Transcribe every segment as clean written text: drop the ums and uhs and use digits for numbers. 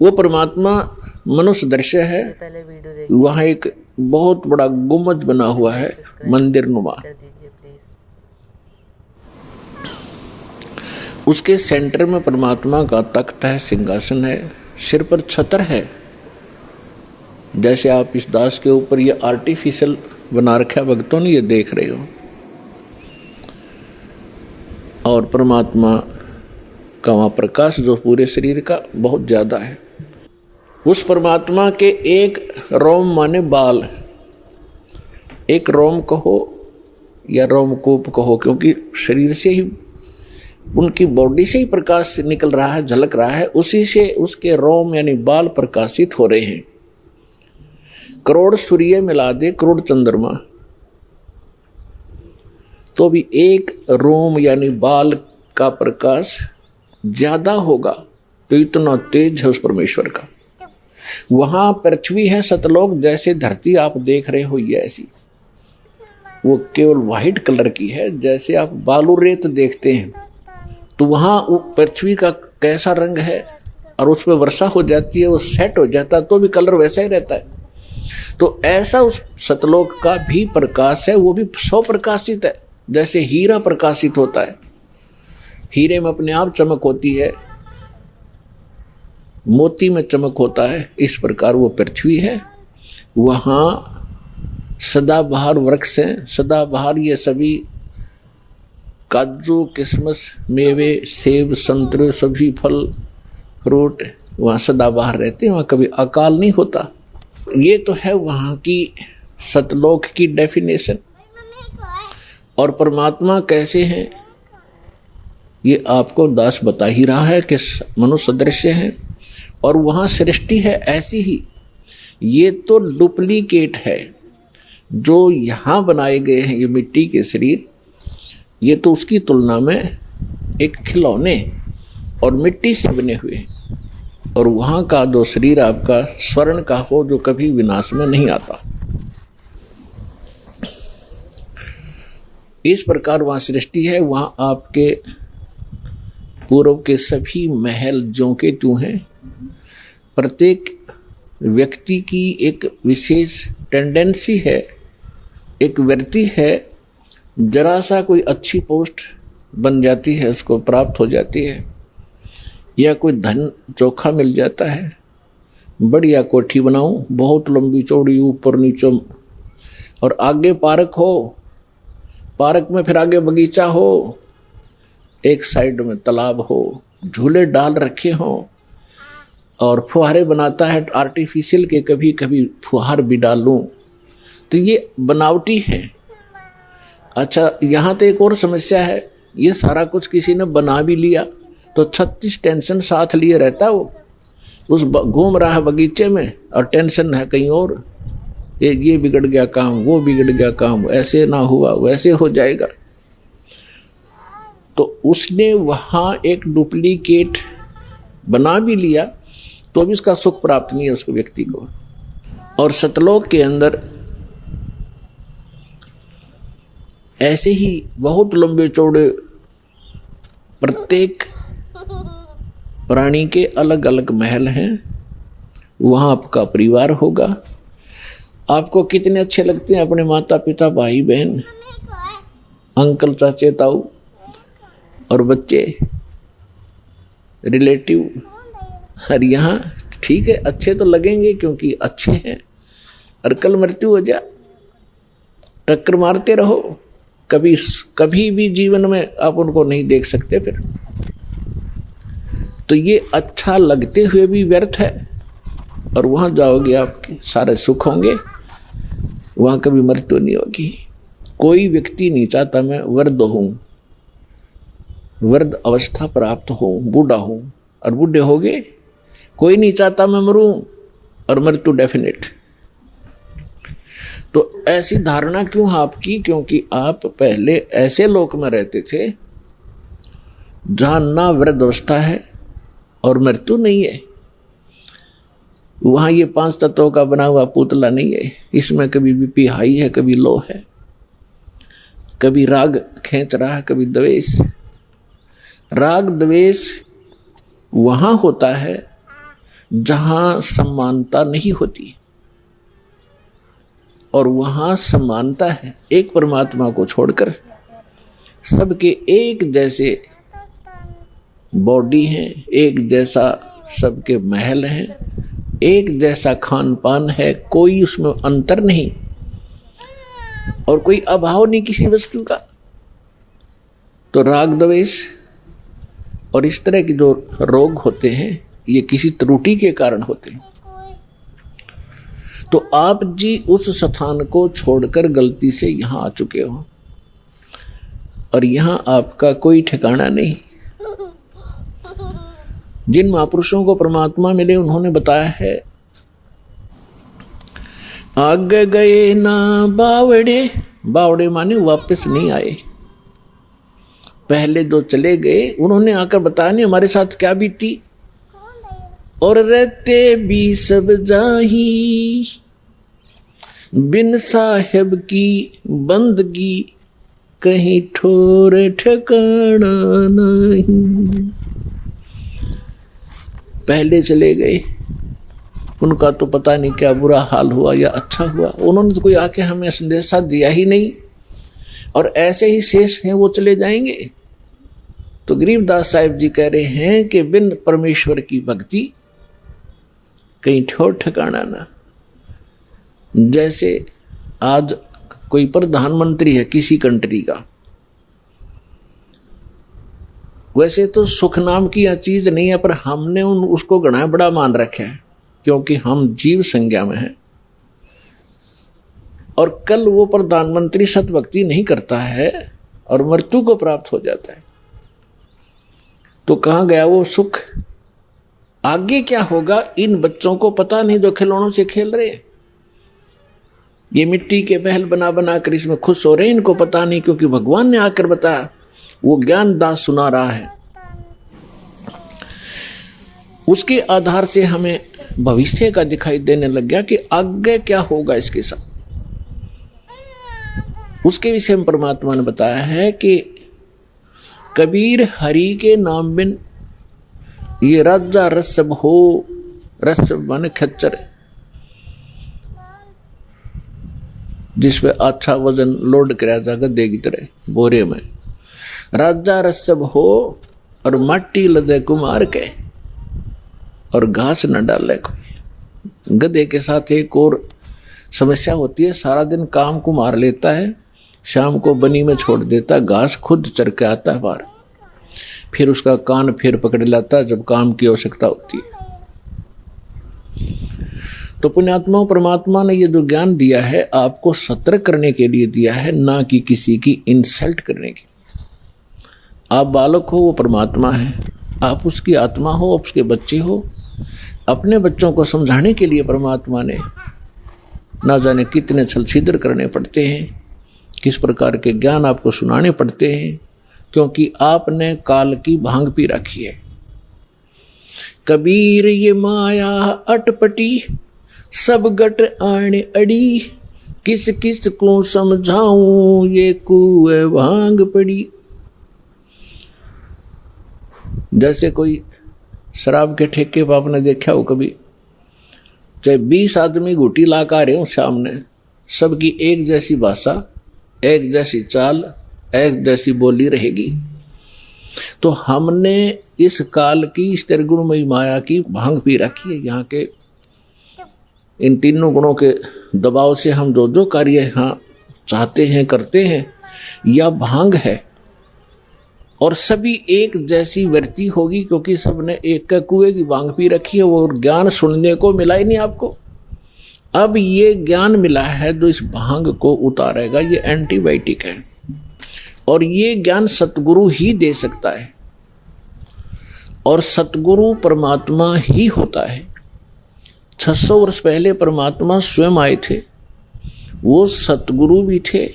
वो परमात्मा मनुष्य दृश्य है। वहाँ एक बहुत बड़ा गुम्बद बना हुआ है, मंदिर नुमा। उसके सेंटर में परमात्मा का तख्त है, सिंहासन है, सिर पर छतर है। जैसे आप इस दास के ऊपर ये आर्टिफिशियल बना रखा भक्तों ने, ये देख रहे हो। और परमात्मा का वहाँ प्रकाश जो पूरे शरीर का बहुत ज्यादा है। उस परमात्मा के एक रोम माने बाल, एक रोम कहो या रोमकूप कहो, क्योंकि शरीर से ही, उनकी बॉडी से ही प्रकाश निकल रहा है, झलक रहा है, उसी से उसके रोम यानी बाल प्रकाशित हो रहे हैं। करोड़ सूर्य मिला दे, करोड़ चंद्रमा, तो भी एक रोम यानी बाल का प्रकाश ज्यादा होगा। तो इतना तेज है उस परमेश्वर का। वहां पृथ्वी है सतलोक, जैसे धरती आप देख रहे हो ये ऐसी, वो केवल व्हाइट कलर की है। जैसे आप बालू रेत देखते हैं तो वहां पृथ्वी का कैसा रंग है, और उस पर वर्षा हो जाती है, वो सेट हो जाता है, तो भी कलर वैसा ही रहता है। तो ऐसा उस सतलोक का भी प्रकाश है, वो भी स्वप्रकाशित है। जैसे हीरा प्रकाशित होता है, हीरे में अपने आप चमक होती है, मोती में चमक होता है, इस प्रकार वो पृथ्वी है। वहां सदाबहार वृक्ष हैं। सदाबहार ये सभी काजू, किशमिश, मेवे, सेब, संतरे, सभी फल फ्रूट वहाँ सदाबहार रहते हैं, वहाँ कभी अकाल नहीं होता। ये तो है वहाँ की सतलोक की डेफिनेशन। और परमात्मा कैसे हैं ये आपको दास बता ही रहा है कि मनुष्य दृश्य है, और वहाँ सृष्टि है ऐसी ही। ये तो डुप्लीकेट है जो यहाँ बनाए गए हैं, ये मिट्टी के शरीर, ये तो उसकी तुलना में एक खिलौने और मिट्टी से बने हुए हैं। और वहाँ का जो शरीर आपका स्वर्ण का हो, जो कभी विनाश में नहीं आता। इस प्रकार वहाँ सृष्टि है। वहाँ आपके पूर्व के सभी महल ज्यों के त्यों हैं। प्रत्येक व्यक्ति की एक विशेष टेंडेंसी है, एक वृत्ति है, जरा सा कोई अच्छी पोस्ट बन जाती है, उसको प्राप्त हो जाती है, या कोई धन चोखा मिल जाता है, बढ़िया कोठी बनाऊं, बहुत लंबी चौड़ी, ऊपर नीचे, और आगे पार्क हो, पार्क में फिर आगे बगीचा हो, एक साइड में तालाब हो, झूले डाल रखे हो, और फुहारे बनाता है आर्टिफिशियल के, कभी कभी फुहार भी डाल लूं, तो ये बनावटी है। अच्छा, यहाँ तो एक और समस्या है, ये सारा कुछ किसी ने बना भी लिया तो 36 टेंशन साथ लिए रहता है। वो उस घूम रहा है बगीचे में और टेंशन है कहीं और, ये बिगड़ गया काम, वो बिगड़ गया काम, ऐसे ना हुआ वैसे हो जाएगा। तो उसने वहाँ एक डुप्लीकेट बना भी लिया तो भी उसका सुख प्राप्त नहीं है उसको, व्यक्ति को। और सतलोक के अंदर ऐसे ही बहुत लंबे चौड़े प्रत्येक प्राणी के अलग अलग महल हैं। वहाँ आपका परिवार होगा। आपको कितने अच्छे लगते हैं अपने माता पिता, भाई बहन, अंकल, चाचे, ताऊ और बच्चे, रिलेटिव। और यहाँ ठीक है, अच्छे तो लगेंगे क्योंकि अच्छे हैं। और कल मृत्यु हो जा, टक्कर मारते रहो, कभी भी जीवन में आप उनको नहीं देख सकते फिर। तो ये अच्छा लगते हुए भी व्यर्थ है। और वहाँ जाओगे आपके सारे सुख होंगे, वहाँ कभी मृत्यु नहीं होगी। कोई व्यक्ति नहीं चाहता मैं वृद्ध हूँ, वृद्ध अवस्था प्राप्त हो, बूढ़ा हूँ और बूढ़े हो गए। कोई नहीं चाहता मैं मरूं और मृत्यु डेफिनेट। तो ऐसी धारणा क्यों आपकी? क्योंकि आप पहले ऐसे लोक में रहते थे जहां ना वृद्ध अवस्था है और मृत्यु नहीं है। वहां ये 5 तत्वों का बना हुआ पुतला नहीं है। इसमें कभी बीपी हाई है, कभी लो है, कभी राग खींच रहा है, कभी द्वेष। राग द्वेष वहां होता है जहां समानता नहीं होती और वहां समानता है। एक परमात्मा को छोड़कर सबके एक जैसे बॉडी हैं, एक जैसा सबके महल हैं, एक जैसा खान पान है, कोई उसमें अंतर नहीं और कोई अभाव नहीं किसी वस्तु का। तो राग द्वेष और इस तरह के जो रोग होते हैं ये किसी त्रुटि के कारण होते हैं। तो आप जी उस स्थान को छोड़कर गलती से यहां आ चुके हो और यहां आपका कोई ठिकाना नहीं। जिन महापुरुषों को परमात्मा मिले उन्होंने बताया है, आगे गए ना बावड़े, बावड़े माने वापस नहीं आए। पहले जो चले गए उन्होंने आकर बताया नहीं हमारे साथ क्या बीती। और रहते भी सब जाही, बिन साहेब की बंदगी कहीं ठोर ठिकाना नहीं। पहले चले गए, उनका तो पता नहीं क्या बुरा हाल हुआ या अच्छा हुआ, उन्होंने तो कोई आके हमें संदेशा दिया ही नहीं और ऐसे ही शेष हैं वो चले जाएंगे। तो गरीबदास साहिब जी कह रहे हैं कि बिन परमेश्वर की भक्ति कहीं ठोर ठिकाना ना। जैसे आज कोई प्रधानमंत्री है किसी कंट्री का, वैसे तो सुख नाम की यह चीज नहीं है, पर हमने उसको घना बड़ा मान रखा है क्योंकि हम जीव संज्ञा में हैं। और कल वो प्रधानमंत्री सतभक्ति नहीं करता है और मृत्यु को प्राप्त हो जाता है, तो कहां गया वो सुख? आगे क्या होगा इन बच्चों को पता नहीं जो खिलौनों से खेल रहे हैं। ये मिट्टी के महल बना बना कर इसमें खुश हो रहे हैं, इनको पता नहीं क्योंकि भगवान ने आकर बताया, वो ज्ञान दास सुना रहा है। उसके आधार से हमें भविष्य का दिखाई देने लग गया कि आगे क्या होगा इसके साथ। उसके विषय में परमात्मा ने बताया है कि कबीर हरि के नाम बिन ये राजा रसब हो, रसब माने खच्चर जिसपे अच्छा वजन लोड कराया जाकर देगी तरह बोरे में, राजा रसब हो और माटी लदे कुमार के और घास न डाले कोई। गधे के साथ एक और समस्या होती है, सारा दिन काम को मार लेता है, शाम को बनी में छोड़ देता, घास खुद चर के आता है बाहर, फिर उसका कान फिर पकड़ लाता है जब काम की आवश्यकता होती है। तो पुण्यात्मा परमात्मा ने ये जो ज्ञान दिया है आपको सतर्क करने के लिए दिया है, ना कि किसी की इंसल्ट करने की। आप बालक हो वो परमात्मा है, आप उसकी आत्मा हो, आप उसके बच्चे हो। अपने बच्चों को समझाने के लिए परमात्मा ने ना जाने कितने छल छिद्र करने पड़ते हैं, किस प्रकार के ज्ञान आपको सुनाने पड़ते हैं, क्योंकि आपने काल की भांग पी रखी है। कबीर ये माया अटपटी सब गट आने अड़ी, किस किस को समझाऊं ये कुएं भांग पड़ी। जैसे कोई शराब के ठेके पर आपने देखा हो कभी, चाहे 20 आदमी घुटी ला कर आ रहे हो सामने, सबकी एक जैसी भाषा, एक जैसी चाल, एक जैसी बोली रहेगी। तो हमने इस काल की इस त्रिगुणमयी माया की भांग पी रखी है। यहाँ के इन तीनों गुणों के दबाव से हम जो जो कार्य यहाँ चाहते हैं करते हैं, यह भांग है और सभी एक जैसी वर्ती होगी, क्योंकि सबने एक का कुएं की भांग पी रखी है। वो ज्ञान सुनने को मिला ही नहीं आपको। अब ये ज्ञान मिला है जो इस भांग को उतारेगा, ये एंटीबायोटिक है और ये ज्ञान सतगुरु ही दे सकता है और सतगुरु परमात्मा ही होता है। 600 वर्ष पहले परमात्मा स्वयं आए थे, वो सतगुरु भी थे,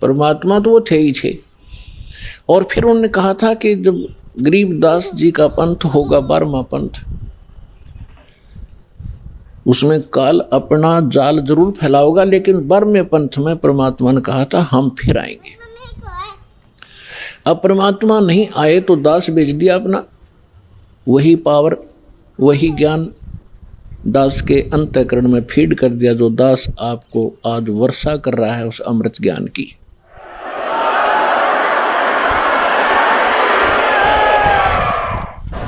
परमात्मा तो वो थे ही थे। और फिर उन्होंने कहा था कि जब गरीबदास जी का पंथ होगा 12वां पंथ, उसमें काल अपना जाल जरूर फैलाओगा, लेकिन 12वें पंथ में परमात्मा ने कहा था हम फिर आएंगे। अब परमात्मा नहीं आए तो दास बेच दिया अपना, वही पावर, वही ज्ञान, दास के अंतःकरण में फीड कर दिया, जो दास आपको आज वर्षा कर रहा है उस अमृत ज्ञान की।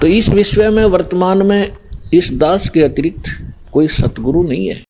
तो इस विश्व में वर्तमान में इस दास के अतिरिक्त कोई सतगुरु नहीं है।